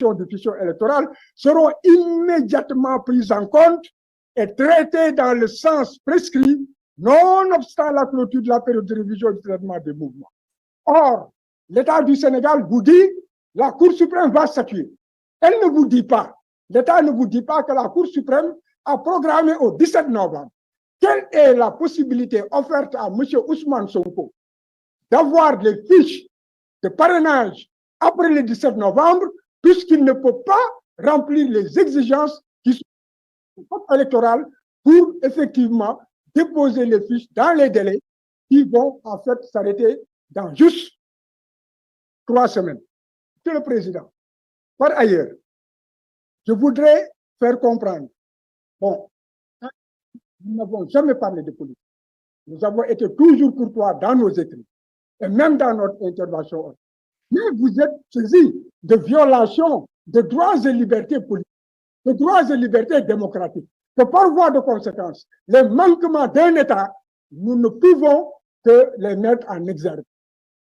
de fichiers électoraux seront immédiatement prises en compte et traitées dans le sens prescrit, nonobstant la clôture de la période de révision du traitement des mouvements. Or, l'État du Sénégal vous dit la Cour suprême va statuer. Elle ne vous dit pas, l'État ne vous dit pas que la Cour suprême a programmé au 17 novembre. Quelle est la possibilité offerte à M. Ousmane Sonko d'avoir les fiches de parrainage après le 17 novembre, puisqu'il ne peut pas remplir les exigences qui sont du code électoral pour effectivement déposer les fiches dans les délais qui vont en fait s'arrêter dans juste 3 semaines. Monsieur le Président, par ailleurs, je voudrais faire comprendre, bon, nous n'avons jamais parlé de politique. Nous avons été toujours courtois dans nos écrits et même dans notre intervention. Mais vous êtes saisi de violations de droits et libertés politiques, de droits et libertés démocratiques, que par voie de conséquence, les manquements d'un État, nous ne pouvons que les mettre en exergue.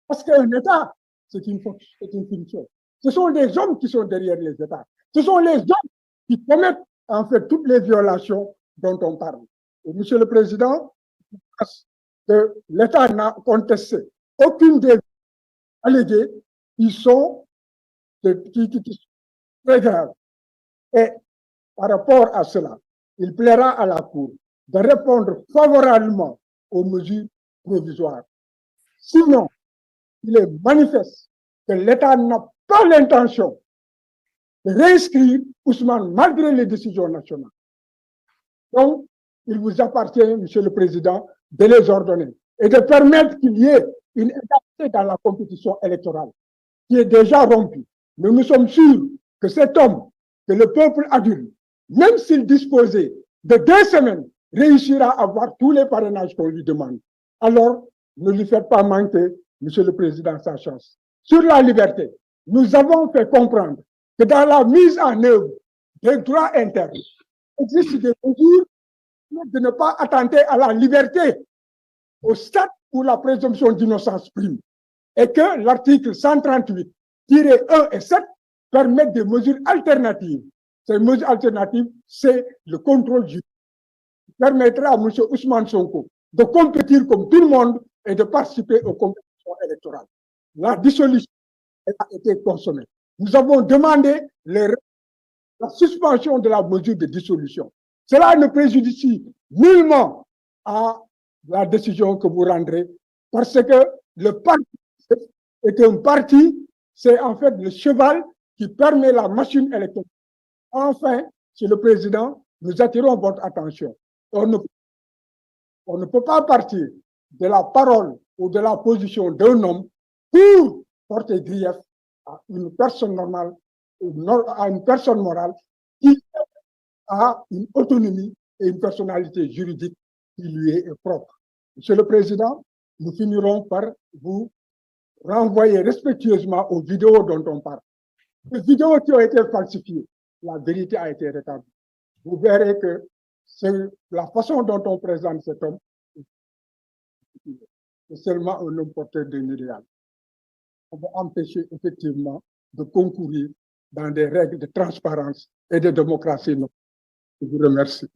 Parce qu'un État, c'est une fonction. Ce sont les hommes qui sont derrière les États. Ce sont les hommes qui commettent en fait toutes les violations dont on parle. Et Monsieur le Président, que l'État n'a contesté aucune des allégués qui sont très graves. Et par rapport à cela, il plaira à la Cour de répondre favorablement aux mesures provisoires. Sinon, il est manifeste que l'État n'a pas l'intention de réinscrire Ousmane malgré les décisions nationales. Donc, il vous appartient, Monsieur le Président, de les ordonner et de permettre qu'il y ait une égalité dans la compétition électorale qui est déjà rompue. Mais nous sommes sûrs que cet homme, que le peuple adulte, même s'il disposait de 2 semaines, réussira à avoir tous les parrainages qu'on lui demande. Alors, ne lui faites pas manquer, Monsieur le Président, sa chance. Sur la liberté, nous avons fait comprendre que dans la mise en œuvre des droits internes, il existe des mesures de ne pas attenter à la liberté au stade où la présomption d'innocence prime. Et que l'article 138-1 et 7 permettent des mesures alternatives. Ces mesures alternatives, c'est le contrôle judiciaire qui permettra à M. Ousmane Sonko de compétir comme tout le monde et de participer aux compétitions électorales. La dissolution a été consommée. Nous avons demandé la suspension de la mesure de dissolution. Cela ne préjudicie nullement à la décision que vous rendrez, parce que le parti est un parti, c'est en fait le cheval qui permet la machine électorale. Enfin, Monsieur le Président, nous attirons votre attention. On ne peut pas partir de la parole ou de la position d'un homme pour porter grief à une personne normale, à une personne morale qui a une autonomie et une personnalité juridique qui lui est propre. Monsieur le Président, nous finirons par vous renvoyer respectueusement aux vidéos dont on parle. Les vidéos qui ont été falsifiées, la vérité a été rétablie. Vous verrez que la façon dont on présente cet homme, c'est seulement un homme porteur d'un idéal. On va empêcher effectivement de concourir dans des règles de transparence et de démocratie. Je vous remercie.